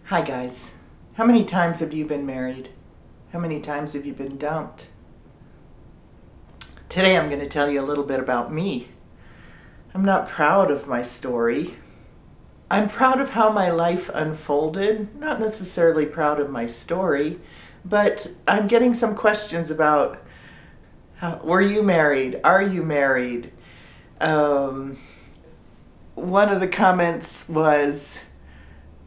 Hi guys. How many times have you been married? How many times have you been dumped? Today I'm going to tell you a little bit about me. I'm not proud of my story. I'm proud of how my life unfolded, not necessarily proud of my story, but I'm getting some questions about were you married? Are you married? One of the comments was,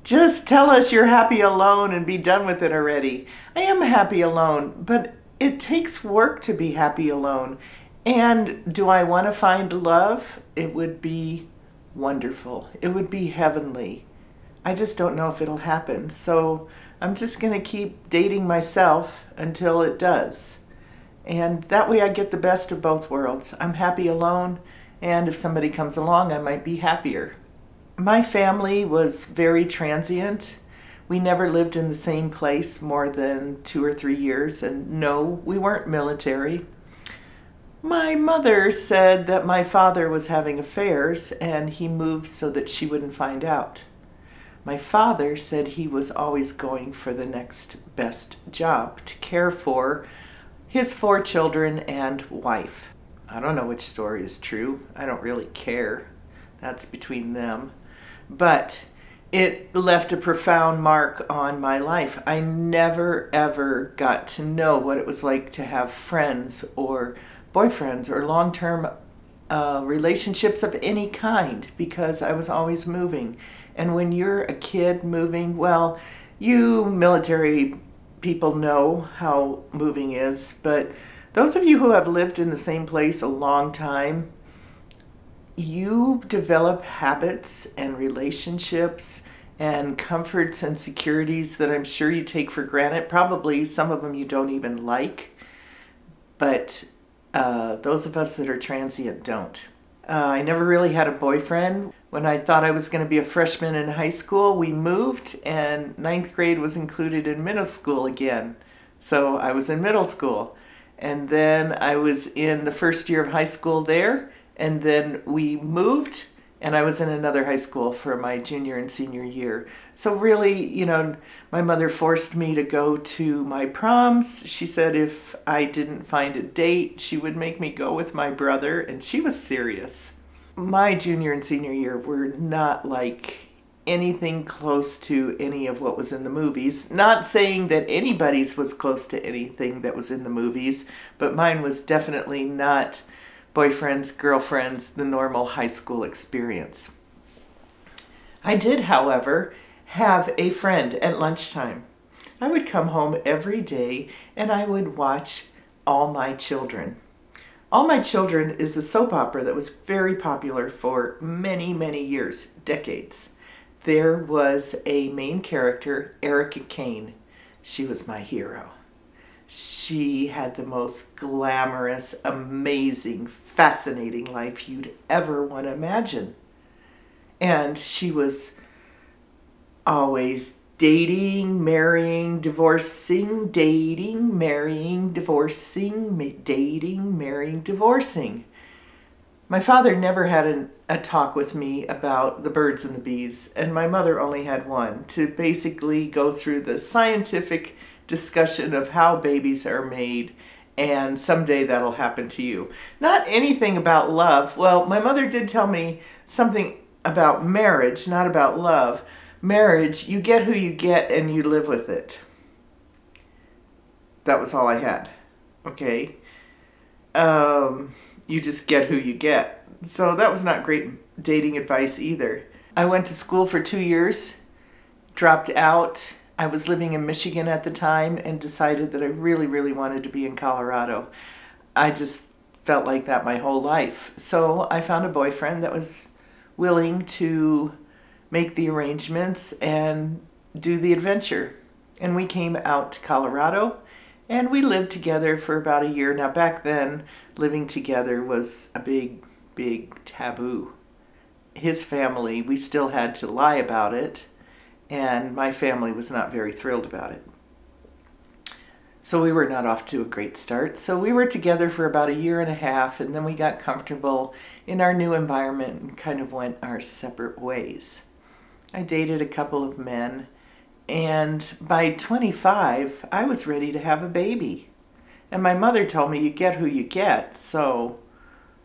just tell us you're happy alone and be done with it already. I am happy alone, but it takes work to be happy alone. And do I want to find love? It would be wonderful. It would be heavenly. I just don't know if it'll happen. So I'm just going to keep dating myself until it does. And that way I get the best of both worlds. I'm happy alone, and if somebody comes along, I might be happier. My family was very transient. We never lived in the same place more than 2 or 3 years, and no, we weren't military. My mother said that my father was having affairs and he moved so that she wouldn't find out. My father said he was always going for the next best job to care for his 4 children and wife. I don't know which story is true. I don't really care. That's between them. But it left a profound mark on my life. I never ever got to know what it was like to have friends or boyfriends or long-term relationships of any kind, because I was always moving. And when you're a kid moving, well, you military people know how moving is, but those of you who have lived in the same place a long time, you develop habits and relationships and comforts and securities that I'm sure you take for granted. Probably some of them you don't even like, but those of us that are transient don't. I never really had a boyfriend. When I thought I was going to be a freshman in high school, we moved, and 9th grade was included in middle school again. So I was in middle school. And then I was in the first year of high school there, and then we moved, and I was in another high school for my junior and senior year. So really, you know, my mother forced me to go to my proms. She said if I didn't find a date, she would make me go with my brother, and she was serious. My junior and senior year were not like anything close to any of what was in the movies. Not saying that anybody's was close to anything that was in the movies, but mine was definitely not boyfriends, girlfriends, the normal high school experience. I did, however, have a friend at lunchtime. I would come home every day and I would watch All My Children. All My Children is a soap opera that was very popular for many, many years, decades. There was a main character, Erica Kane. She was my hero. She had the most glamorous, amazing, fascinating life you'd ever want to imagine. And she was always dating, marrying, divorcing, dating, marrying, divorcing, dating, marrying, divorcing. My father never had a talk with me about the birds and the bees, and my mother only had one, to basically go through the scientific discussion of how babies are made, and someday that'll happen to you. Not anything about love. Well, my mother did tell me something about marriage, not about love. Marriage, you get who you get and you live with it. That was all I had. Okay? You just get who you get. So that was not great dating advice either. I went to school for 2 years, dropped out. I was living in Michigan at the time and decided that I really, really wanted to be in Colorado. I just felt like that my whole life. So I found a boyfriend that was willing to make the arrangements and do the adventure. And we came out to Colorado and we lived together for about a year. Now back then, living together was a big, big taboo. His family, we still had to lie about it, and my family was not very thrilled about it. So we were not off to a great start. So we were together for about a year and a half, and then we got comfortable in our new environment and kind of went our separate ways. I dated a couple of men, And by 25, I was ready to have a baby. And my mother told me you get who you get, so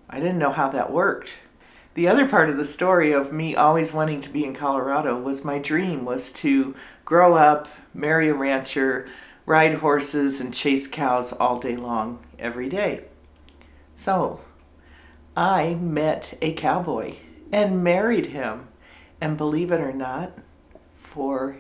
I didn't know how that worked. The other part of the story of me always wanting to be in Colorado was my dream was to grow up, marry a rancher, ride horses, and chase cows all day long, every day. So I met a cowboy and married him. And believe it or not, for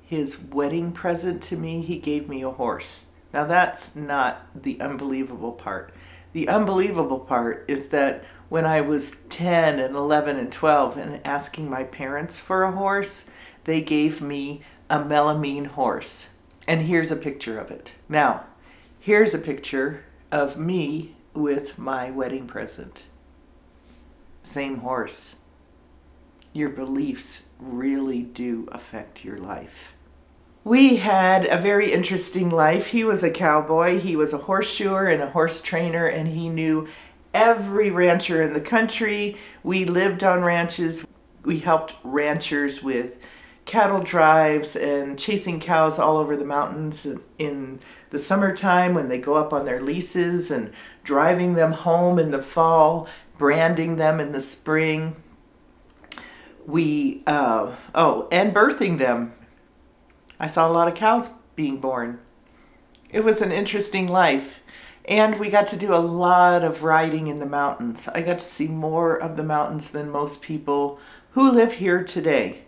his wedding present to me, he gave me a horse. Now that's not the unbelievable part. The unbelievable part is that when I was 10 and 11 and 12 and asking my parents for a horse, they gave me a melamine horse. And here's a picture of it. Now, here's a picture of me with my wedding present. Same horse. Your beliefs really do affect your life. We had a very interesting life. He was a cowboy, he was a horseshoer and a horse trainer, and he knew every rancher in the country. We lived on ranches. We helped ranchers with cattle drives and chasing cows all over the mountains in the summertime when they go up on their leases, and driving them home in the fall, branding them in the spring. And birthing them. I saw a lot of cows being born. It was an interesting life. And we got to do a lot of riding in the mountains. I got to see more of the mountains than most people who live here today.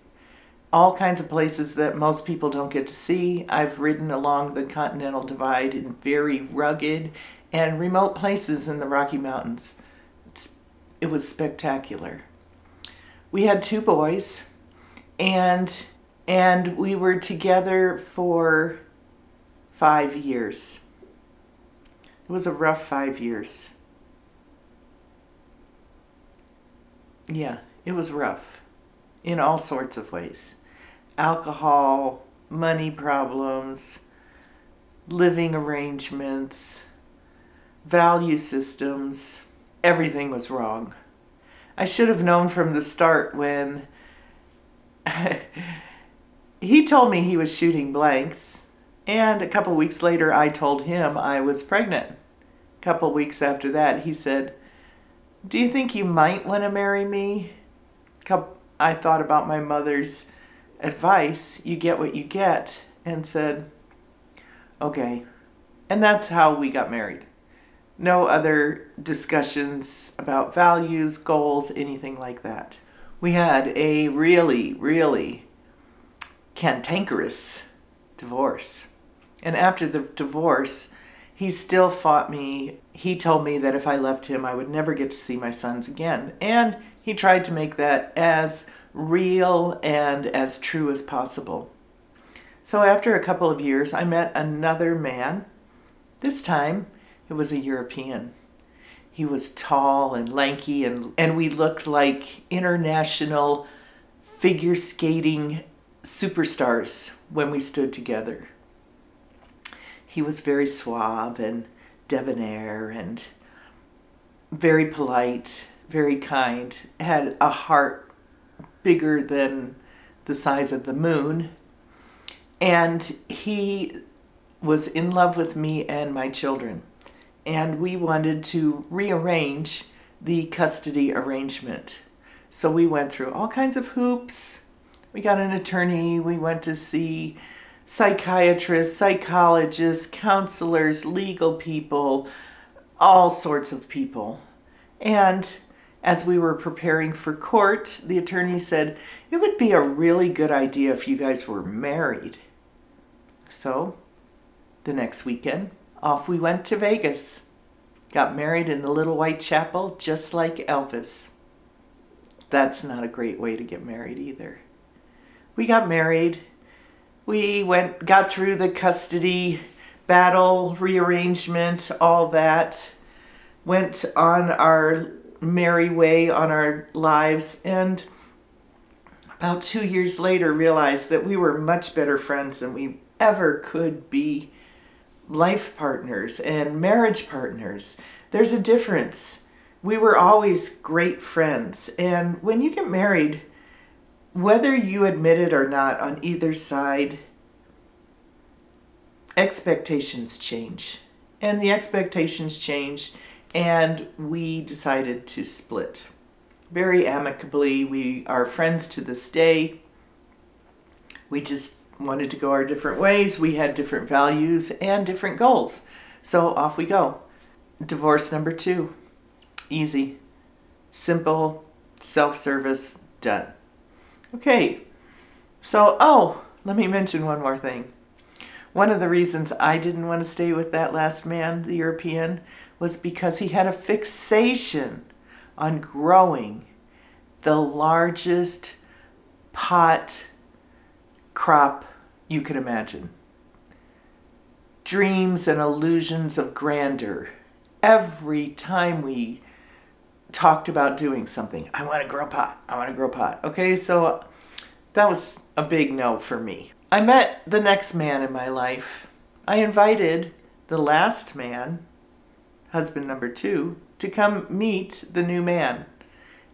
All kinds of places that most people don't get to see. I've ridden along the Continental Divide in very rugged and remote places in the Rocky Mountains. It was spectacular. We had 2 boys, and we were together for 5 years. It was a rough 5 years. Yeah, it was rough in all sorts of ways. Alcohol, money problems, living arrangements, value systems, everything was wrong. I should have known from the start when he told me he was shooting blanks, and a couple weeks later I told him I was pregnant. A couple weeks after that he said, "Do you think you might want to marry me?" I thought about my mother's advice, you get what you get, and said, okay. And that's how we got married. No other discussions about values, goals, anything like that. We had a really, really cantankerous divorce. And after the divorce, he still fought me. He told me that if I left him, I would never get to see my sons again. And he tried to make that as real and as true as possible. So after a couple of years, I met another man. This time, it was a European. He was tall and lanky, and we looked like international figure skating superstars when we stood together. He was very suave and debonair and very polite, very kind, had a heart bigger than the size of the moon, and he was in love with me and my children. And we wanted to rearrange the custody arrangement. So we went through all kinds of hoops. We got an attorney, we went to see psychiatrists, psychologists, counselors, legal people, all sorts of people. And as we were preparing for court, the attorney said, it would be a really good idea if you guys were married. So the next weekend, off we went to Vegas. Got married in the little white chapel, just like Elvis. That's not a great way to get married either. We got married. We got through the custody battle, rearrangement, all that. Went on our merry way on our lives, and about 2 years later realized that we were much better friends than we ever could be. Life partners and marriage partners. There's a difference. We were always great friends, and when you get married, Whether you admit it or not, on either side, expectations change. And the expectations changed, and we decided to split. Very amicably. We are friends to this day. We just wanted to go our different ways. We had different values and different goals. So off we go. Divorce number 2. Easy. Simple. Self-service. Done. Okay. So, let me mention one more thing. One of the reasons I didn't want to stay with that last man, the European, was because he had a fixation on growing the largest pot crop you could imagine. Dreams and illusions of grandeur. Every time we talked about doing something, I want to grow pot. I want to grow pot. Okay, so that was a big no for me. I met the next man in my life. I invited the last man, husband number 2, to come meet the new man.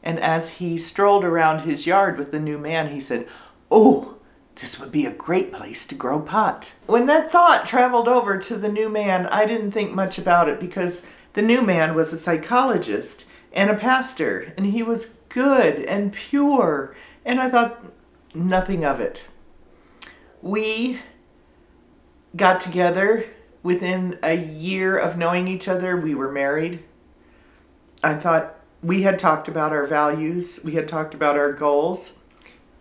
And as he strolled around his yard with the new man, he said, "Oh, this would be a great place to grow pot." When that thought traveled over to the new man, I didn't think much about it because the new man was a psychologist and a pastor, and he was good and pure, and I thought nothing of it. We got together. Within a year of knowing each other, we were married. I thought we had talked about our values. We had talked about our goals.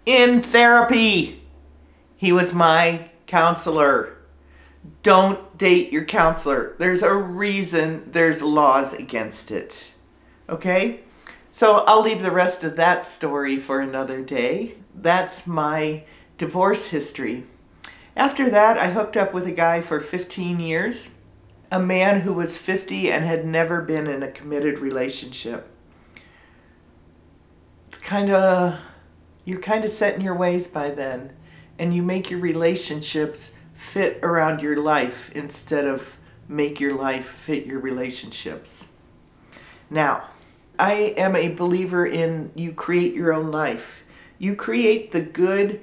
In therapy, he was my counselor. Don't date your counselor. There's a reason there's laws against it. Okay? So I'll leave the rest of that story for another day. That's my divorce history. After that, I hooked up with a guy for 15 years, a man who was 50 and had never been in a committed relationship. You're kind of set in your ways by then, and you make your relationships fit around your life instead of make your life fit your relationships. Now, I am a believer in you create your own life. You create the good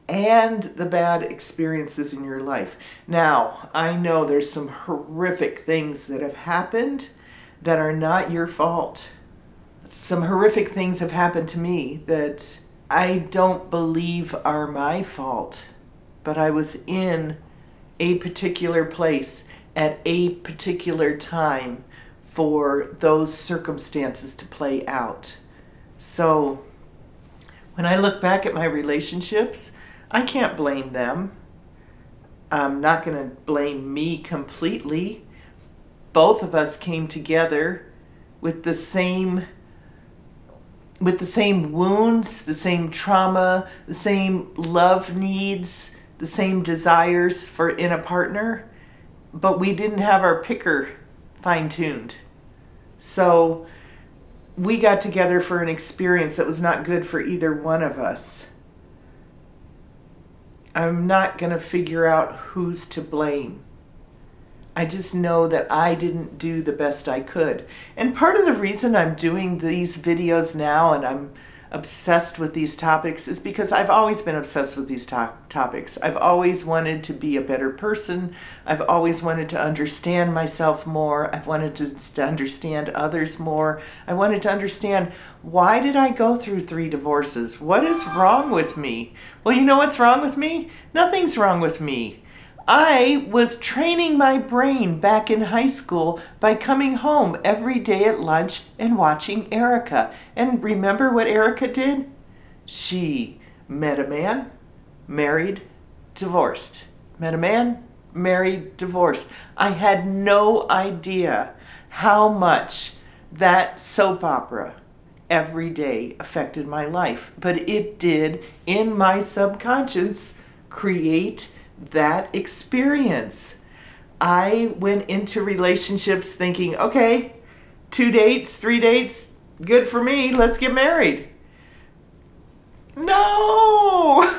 and the bad experiences in your life. Now, I know there's some horrific things that have happened that are not your fault. Some horrific things have happened to me that I don't believe are my fault, but I was in a particular place at a particular time for those circumstances to play out. So when I look back at my relationships, I can't blame them. I'm not going to blame me completely. Both of us came together with the same wounds, the same trauma, the same love needs, the same desires in a partner, but we didn't have our picker fine-tuned. So we got together for an experience that was not good for either one of us. I'm not going to figure out who's to blame. I just know that I didn't do the best I could. And part of the reason I'm doing these videos now and I'm obsessed with these topics is because I've always been obsessed with these topics. I've always wanted to be a better person. I've always wanted to understand myself more. I've wanted to understand others more. I wanted to understand, why did I go through 3 divorces? What is wrong with me? Well, you know what's wrong with me? Nothing's wrong with me. I was training my brain back in high school by coming home every day at lunch and watching Erica. And remember what Erica did? She met a man, married, divorced. Met a man, married, divorced. I had no idea how much that soap opera every day affected my life. But it did, in my subconscious, create that experience. I went into relationships thinking, okay, 2 dates, 3 dates, good for me, let's get married. No!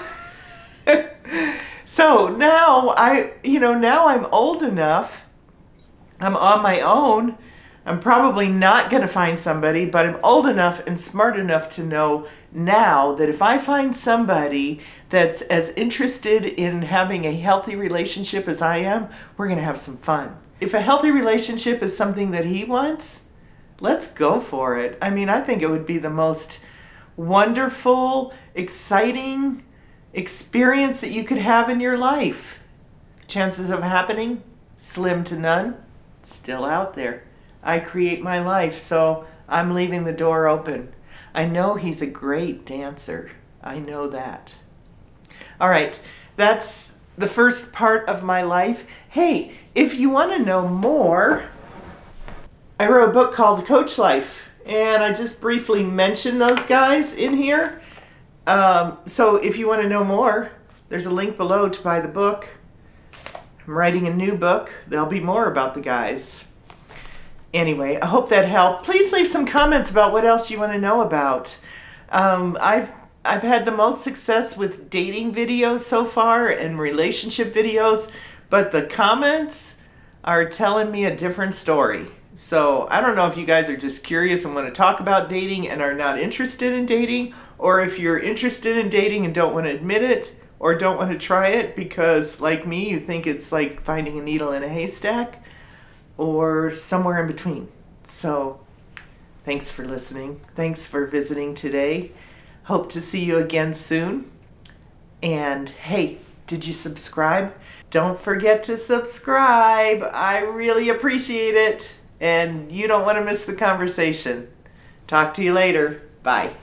So now now I'm old enough, I'm on my own, I'm probably not going to find somebody, but I'm old enough and smart enough to know now that if I find somebody that's as interested in having a healthy relationship as I am, we're going to have some fun. If a healthy relationship is something that he wants, let's go for it. I mean, I think it would be the most wonderful, exciting experience that you could have in your life. Chances of happening, slim to none, still out there. I create my life, so I'm leaving the door open. I know he's a great dancer. I know that. All right, that's the first part of my life. Hey, if you want to know more, I wrote a book called Coach Life, and I just briefly mentioned those guys in here. So if you want to know more, there's a link below to buy the book. I'm writing a new book. There'll be more about the guys. Anyway, I hope that helped. Please leave some comments about what else you want to know about. I've had the most success with dating videos so far and relationship videos, but the comments are telling me a different story. So I don't know if you guys are just curious and want to talk about dating and are not interested in dating, or if you're interested in dating and don't want to admit it or don't want to try it because, like me, you think it's like finding a needle in a haystack, or somewhere in between. So thanks for listening. Thanks for visiting today. Hope to see you again soon. And hey, did you subscribe? Don't forget to subscribe. I really appreciate it. And you don't want to miss the conversation. Talk to you later. Bye.